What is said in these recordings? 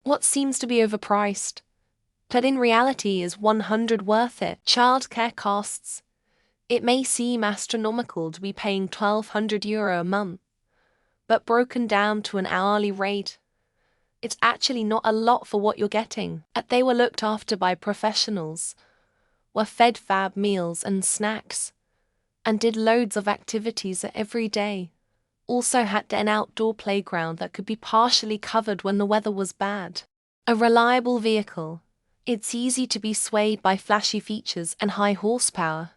What seems to be overpriced, but in reality is 100 worth it. Childcare costs. It may seem astronomical to be paying €1,200 a month, but broken down to an hourly rate, it's actually not a lot for what you're getting. They were looked after by professionals, were fed fab meals and snacks, and did loads of activities every day. Also had an outdoor playground that could be partially covered when the weather was bad. A reliable vehicle. It's easy to be swayed by flashy features and high horsepower,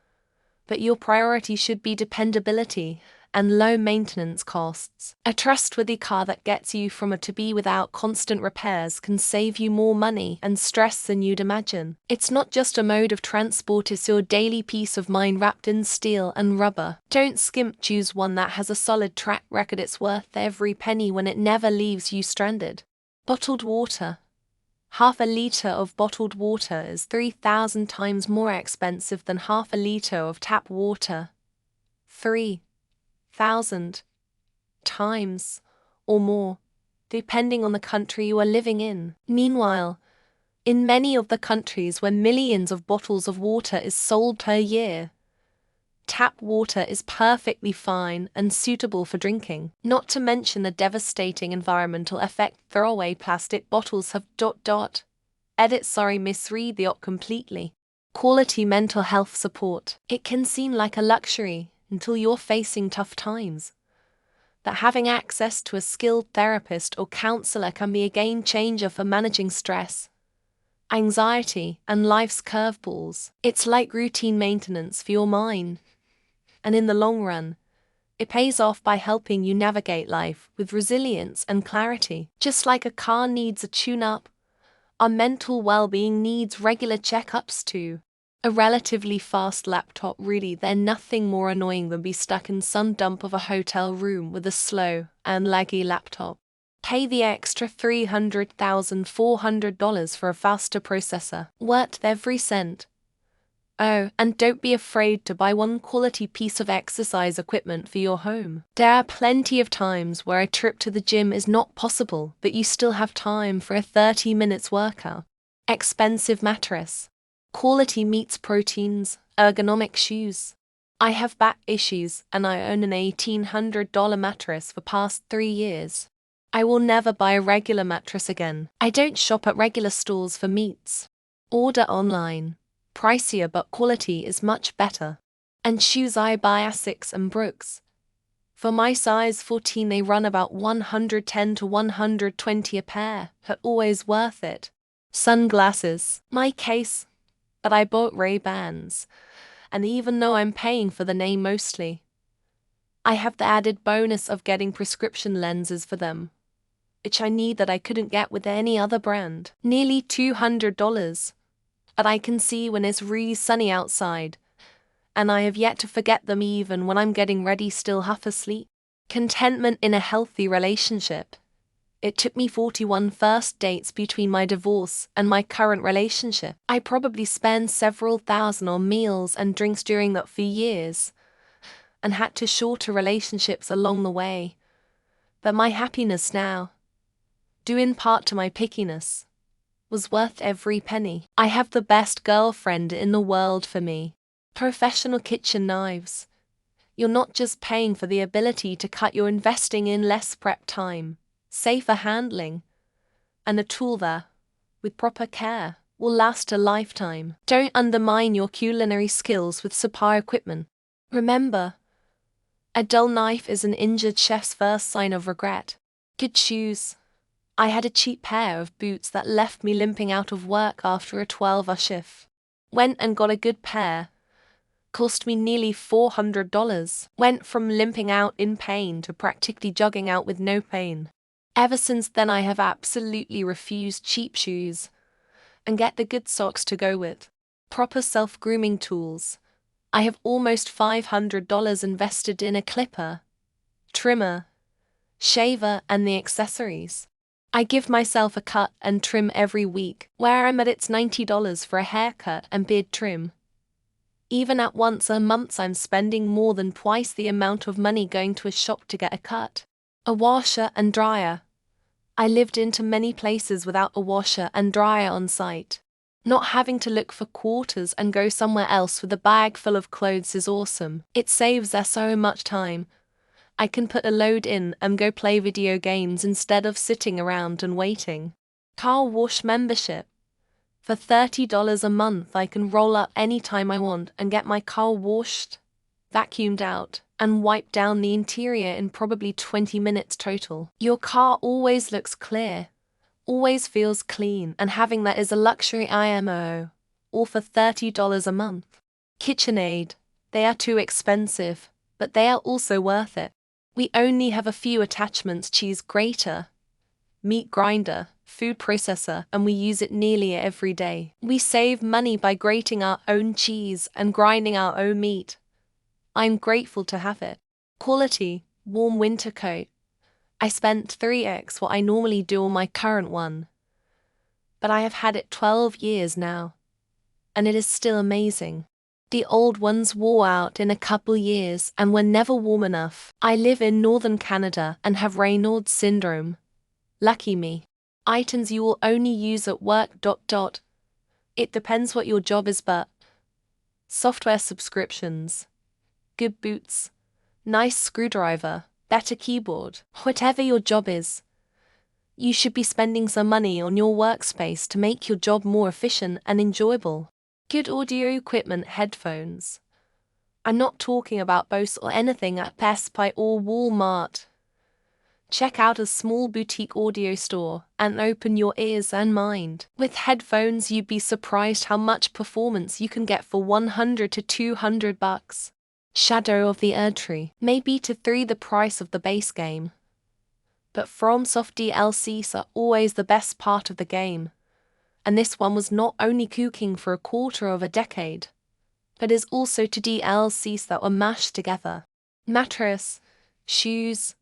but your priority should be dependability and low maintenance costs. A trustworthy car that gets you from A to B without constant repairs can save you more money and stress than you'd imagine. It's not just a mode of transport, it's your daily peace of mind wrapped in steel and rubber. Don't skimp, choose one that has a solid track record. It's worth every penny when it never leaves you stranded. Bottled water. Half a litre of bottled water is 3,000 times more expensive than half a litre of tap water. 3,000 times or more, depending on the country you are living in. Meanwhile, in many of the countries where millions of bottles of water is sold per year, tap water is perfectly fine and suitable for drinking. Not to mention the devastating environmental effect throwaway plastic bottles have. Misread the completely. Quality mental health support. It can seem like a luxury until you're facing tough times, but having access to a skilled therapist or counselor can be a game changer for managing stress, anxiety, and life's curveballs. It's like routine maintenance for your mind, and in the long run, it pays off by helping you navigate life with resilience and clarity. Just like a car needs a tune-up, our mental well-being needs regular checkups too. A relatively fast laptop, really, they're nothing more annoying than be stuck in some dump of a hotel room with a slow and laggy laptop. Pay the extra $300,400 for a faster processor. Worth every cent. Oh, and don't be afraid to buy one quality piece of exercise equipment for your home. There are plenty of times where a trip to the gym is not possible, but you still have time for a 30 minutes workout. Expensive mattress. Quality meats, proteins, ergonomic shoes. I have back issues and I own an $1,800 mattress for past 3 years. I will never buy a regular mattress again. I don't shop at regular stores for meats. Order online. Pricier but quality is much better. And shoes, I buy Asics and Brooks. For my size 14 they run about $110 to $120 a pair, but always worth it. Sunglasses. My case. But I bought Ray-Bans, and even though I'm paying for the name mostly, I have the added bonus of getting prescription lenses for them, which I need that I couldn't get with any other brand. Nearly $200. But I can see when it's really sunny outside, and I have yet to forget them even when I'm getting ready, still half asleep. Contentment in a healthy relationship. It took me 41 first dates between my divorce and my current relationship. I probably spent several thousand on meals and drinks during that for years, and had to shorter relationships along the way. But my happiness now, due in part to my pickiness, was worth every penny. I have the best girlfriend in the world for me. Professional kitchen knives. You're not just paying for the ability to cut, you're investing in less prep time, safer handling, and a tool that, with proper care, will last a lifetime. Don't undermine your culinary skills with subpar equipment. Remember, a dull knife is an injured chef's first sign of regret. Good shoes. I had a cheap pair of boots that left me limping out of work after a 12-hour shift. Went and got a good pair. Cost me nearly $400. Went from limping out in pain to practically jogging out with no pain. Ever since then I have absolutely refused cheap shoes and get the good socks to go with. Proper self-grooming tools. I have almost $500 invested in a clipper, trimmer, shaver, and the accessories. I give myself a cut and trim every week, where I'm at it's $90 for a haircut and beard trim. Even at once a month I'm spending more than twice the amount of money going to a shop to get a cut. A washer and dryer. I lived into many places without a washer and dryer on site. Not having to look for quarters and go somewhere else with a bag full of clothes is awesome. It saves us so much time. I can put a load in and go play video games instead of sitting around and waiting. Car wash membership. For $30 a month, I can roll up anytime I want and get my car washed, vacuumed out, and wiped down the interior in probably 20 minutes total. Your car always looks clear, always feels clean, and having that is a luxury IMO, all for $30 a month. KitchenAid. They are too expensive, but they are also worth it. We only have a few attachments: cheese grater, meat grinder, food processor, and we use it nearly every day. We save money by grating our own cheese and grinding our own meat. I'm grateful to have it. Quality, warm winter coat. I spent 3x what I normally do on my current one, but I have had it 12 years now, and it is still amazing. The old ones wore out in a couple years and were never warm enough. I live in northern Canada and have Raynaud's syndrome. Lucky me. Items you will only use at work. It depends what your job is, but software subscriptions, good boots, nice screwdriver, better keyboard, whatever your job is. You should be spending some money on your workspace to make your job more efficient and enjoyable. Good audio equipment, headphones. I'm not talking about Bose or anything at Best Buy or Walmart. Check out a small boutique audio store and open your ears and mind. With headphones, you'd be surprised how much performance you can get for $100 to $200. Shadow of the Erdtree may be to 3 the price of the base game, but FromSoft DLCs are always the best part of the game, and this one was not only cooking for a quarter of a decade, but is also to DLCs that were mashed together. Mattress, shoes,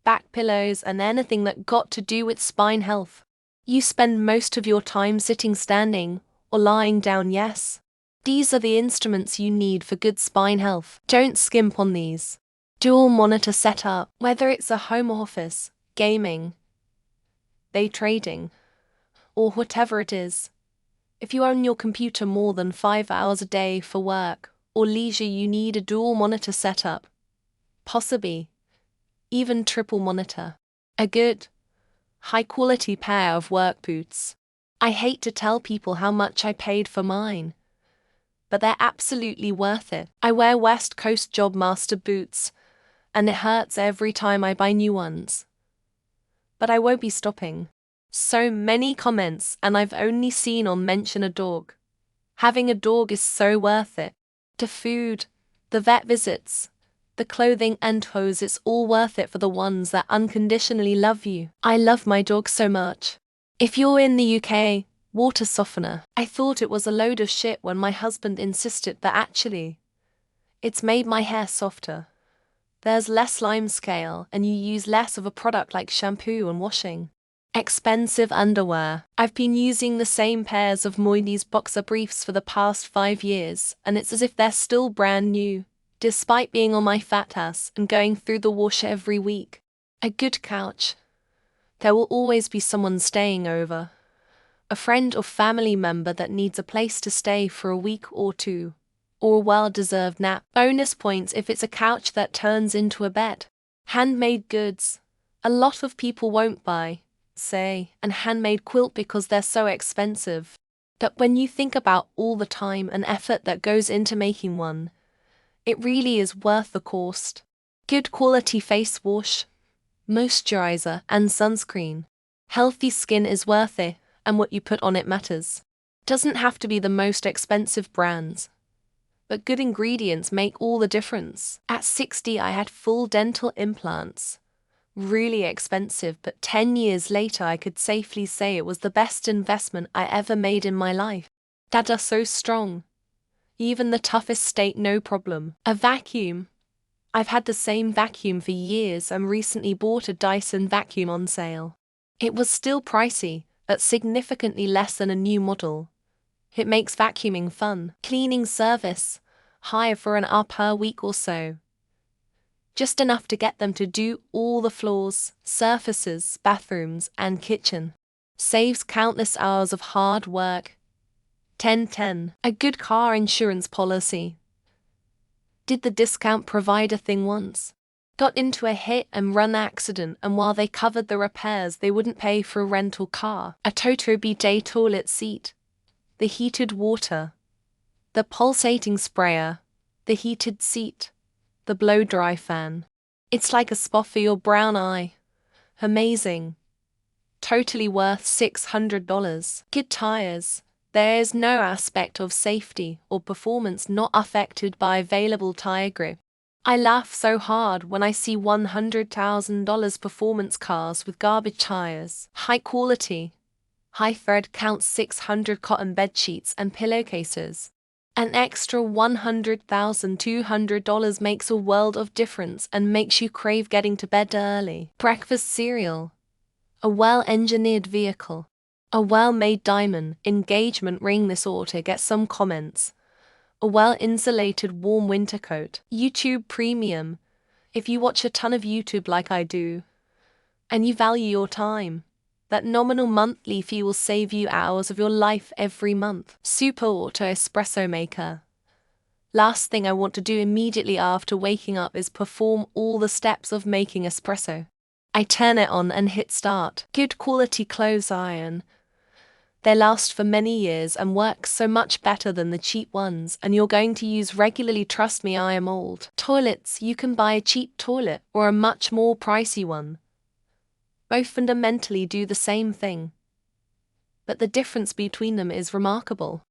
back pillows, and anything that got to do with spine health. You spend most of your time sitting, standing, or lying down. Yes, these are the instruments you need for good spine health. Don't skimp on these. Dual monitor setup. Whether it's a home office, gaming, day trading, or whatever it is, if you are on your computer more than 5 hours a day for work or leisure, you need a dual monitor setup. Possibly even triple monitor. A good, high-quality pair of work boots. I hate to tell people how much I paid for mine, but they're absolutely worth it. I wear West Coast Jobmaster boots, and it hurts every time I buy new ones. But I won't be stopping. So many comments, and I've only seen or mention a dog. Having a dog is so worth it. The food, the vet visits, the clothing and toys, it's all worth it for the ones that unconditionally love you. I love my dog so much. If you're in the UK, water softener. I thought it was a load of shit when my husband insisted, but actually, it's made my hair softer. There's less lime scale and you use less of a product like shampoo and washing. Expensive underwear. I've been using the same pairs of Moidi's boxer briefs for the past 5 years, and it's as if they're still brand new, despite being on my fat ass and going through the washer every week. A good couch. There will always be someone staying over. A friend or family member that needs a place to stay for a week or two, or a well-deserved nap. Bonus points if it's a couch that turns into a bed. Handmade goods. A lot of people won't buy, say, an handmade quilt because they're so expensive. But when you think about all the time and effort that goes into making one, it really is worth the cost. Good quality face wash, moisturizer, and sunscreen. Healthy skin is worth it, and what you put on it matters. Doesn't have to be the most expensive brands, but good ingredients make all the difference. At 60, I had full dental implants. Really expensive, but 10 years later I could safely say it was the best investment I ever made in my life. Dad are so strong. Even the toughest state, no problem. A vacuum. I've had the same vacuum for years and recently bought a Dyson vacuum on sale. It was still pricey, but significantly less than a new model. It makes vacuuming fun. Cleaning service. Hire for an hour per week or so. just enough to get them to do all the floors, surfaces, bathrooms, and kitchen. Saves countless hours of hard work. 10-10. A good car insurance policy. Did the discount provider thing once. Got into a hit-and-run accident, and while they covered the repairs, they wouldn't pay for a rental car, a bidet toilet seat, the heated water, the pulsating sprayer, the heated seat, the blow-dry fan. It's like a spa for your brown eye. Amazing. Totally worth $600. Good tires. There is no aspect of safety or performance not affected by available tire grip. I laugh so hard when I see $100,000 performance cars with garbage tires. High quality, high thread count 600 cotton bed sheets and pillowcases. An extra $100,200 makes a world of difference and makes you crave getting to bed early. Breakfast cereal. A well-engineered vehicle. A well-made diamond engagement ring. This ought to get some comments. A well-insulated warm winter coat. YouTube Premium. If you watch a ton of YouTube like I do, and you value your time, that nominal monthly fee will save you hours of your life every month. Super Auto Espresso Maker. Last thing I want to do immediately after waking up is perform all the steps of making espresso. I turn it on and hit start. Good quality clothes iron. They last for many years and work so much better than the cheap ones, and you're going to use regularly. Trust me, I am old. Toilets. You can buy a cheap toilet or a much more pricey one. Both fundamentally do the same thing, but the difference between them is remarkable.